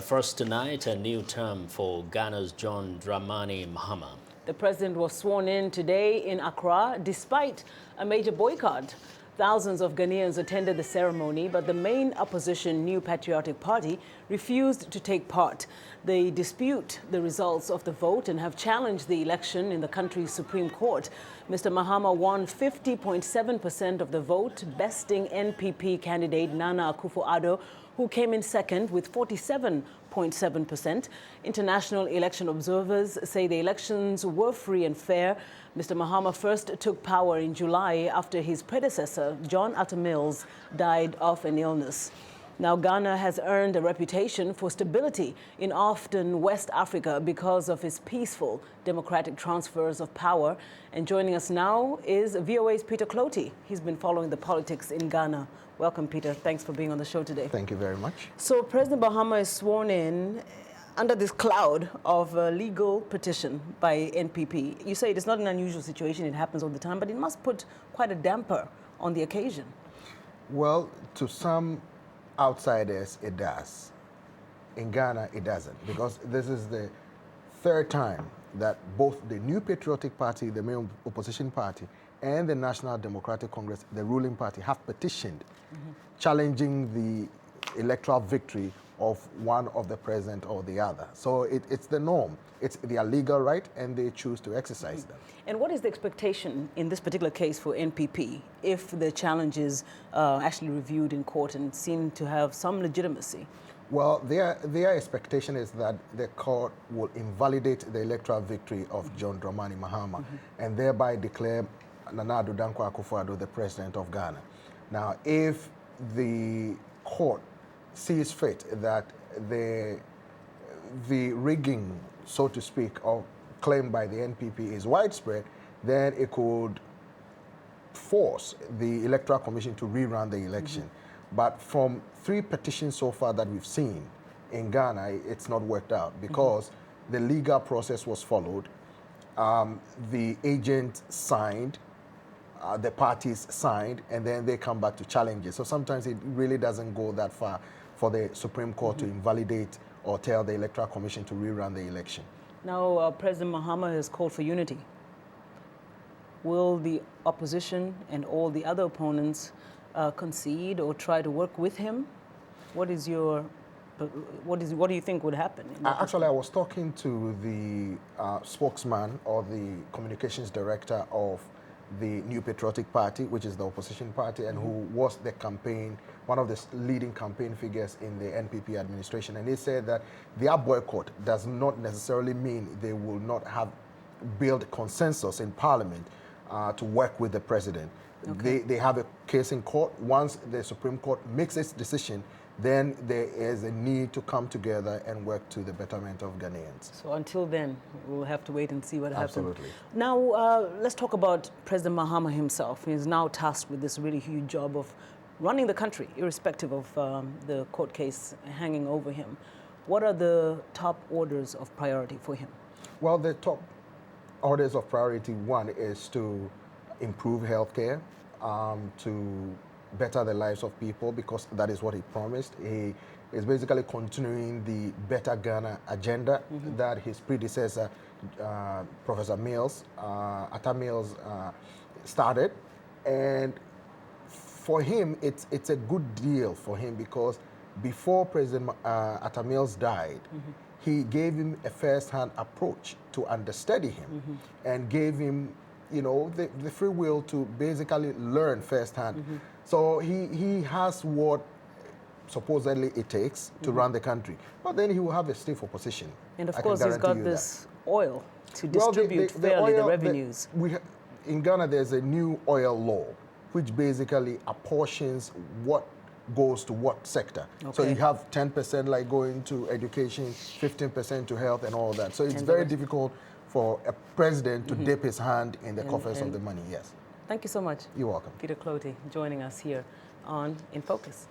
First tonight, a new term for Ghana's John Dramani Mahama. The president was sworn in today in Accra despite a major boycott. Thousands of Ghanaians attended the ceremony, but the main opposition, New Patriotic Party, refused to take part. They dispute the results of the vote and have challenged the election in the country's Supreme Court. Mr. Mahama won 50.7% of the vote, besting NPP candidate Nana Akufo-Addo, who came in second with 47.7%. International election observers say the elections were free and fair. Mr. Mahama first took power in July after his predecessor, John Atta Mills, died of an illness. Now, Ghana has earned a reputation for stability in often West Africa because of its peaceful democratic transfers of power. And joining us now is VOA's Peter Clottey. He's been following the politics in Ghana. Welcome, Peter. Thanks for being on the show today. Thank you very much. So President Mahama is sworn in under this cloud of a legal petition by NPP. You say it's not an unusual situation, it happens all the time, but it must put quite a damper on the occasion. Well, to some outsiders, it does. In Ghana, it doesn't, because this is the third time that both the New Patriotic Party, the main opposition party, and the National Democratic Congress, the ruling party, have petitioned challenging the electoral victory of one of the president or the other. So it's the norm. It's their legal right, and they choose to exercise them. And what is the expectation in this particular case for NPP if the challenge is actually reviewed in court and seem to have some legitimacy? Well, their expectation is that the court will invalidate the electoral victory of John Dramani Mahama and thereby declare Nana Akufo-Addo the president of Ghana. Now, if the court sees fit that the rigging, so to speak, or claimed by the NPP is widespread, then it could force the Electoral Commission to rerun the election. But from 3 petitions so far that we've seen in Ghana, it's not worked out because the legal process was followed. The agent signed, the parties signed, and then they come back to challenge it. So sometimes it really doesn't go that far for the Supreme Court to invalidate or tell the Electoral Commission to rerun the election. Now, President Mahama has called for unity. Will the opposition and all the other opponents concede or try to work with him? What do you think would happen? Actually, I was talking to the spokesman or the communications director of the New Patriotic Party, which is the opposition party, and who was the one of the leading campaign figures in the NPP administration. And he said that their boycott does not necessarily mean they will not have built consensus in Parliament to work with the president. Okay. They have a case in court. Once the Supreme Court makes its decision, then there is a need to come together and work to the betterment of Ghanaians. So until then, we'll have to wait and see what happens. Absolutely. Now, let's talk about President Mahama himself. He's now tasked with this really huge job of running the country, irrespective of the court case hanging over him. What are the top orders of priority for him? Well, the top orders of priority, one is to improve healthcare, to better the lives of people, because that is what he promised. He is basically continuing the Better Ghana agenda that his predecessor, Professor Mills, Atta Mills, started. And for him, it's a good deal for him because before President Atta Mills died, he gave him a first-hand approach to understudy him and gave him, you know, the free will to basically learn firsthand. So he has what supposedly it takes to run the country. But then he will have a stiff opposition. And of course, he's got this oil to distribute fairly the revenues. In Ghana, there's a new oil law, which basically apportions what goes to what sector. Okay. So you have 10% like going to education, 15% to health and all that. So it's very difficult for a president to dip his hand in the coffers of the money, yes. Thank you so much. You're welcome. Peter Clottey joining us here on In Focus.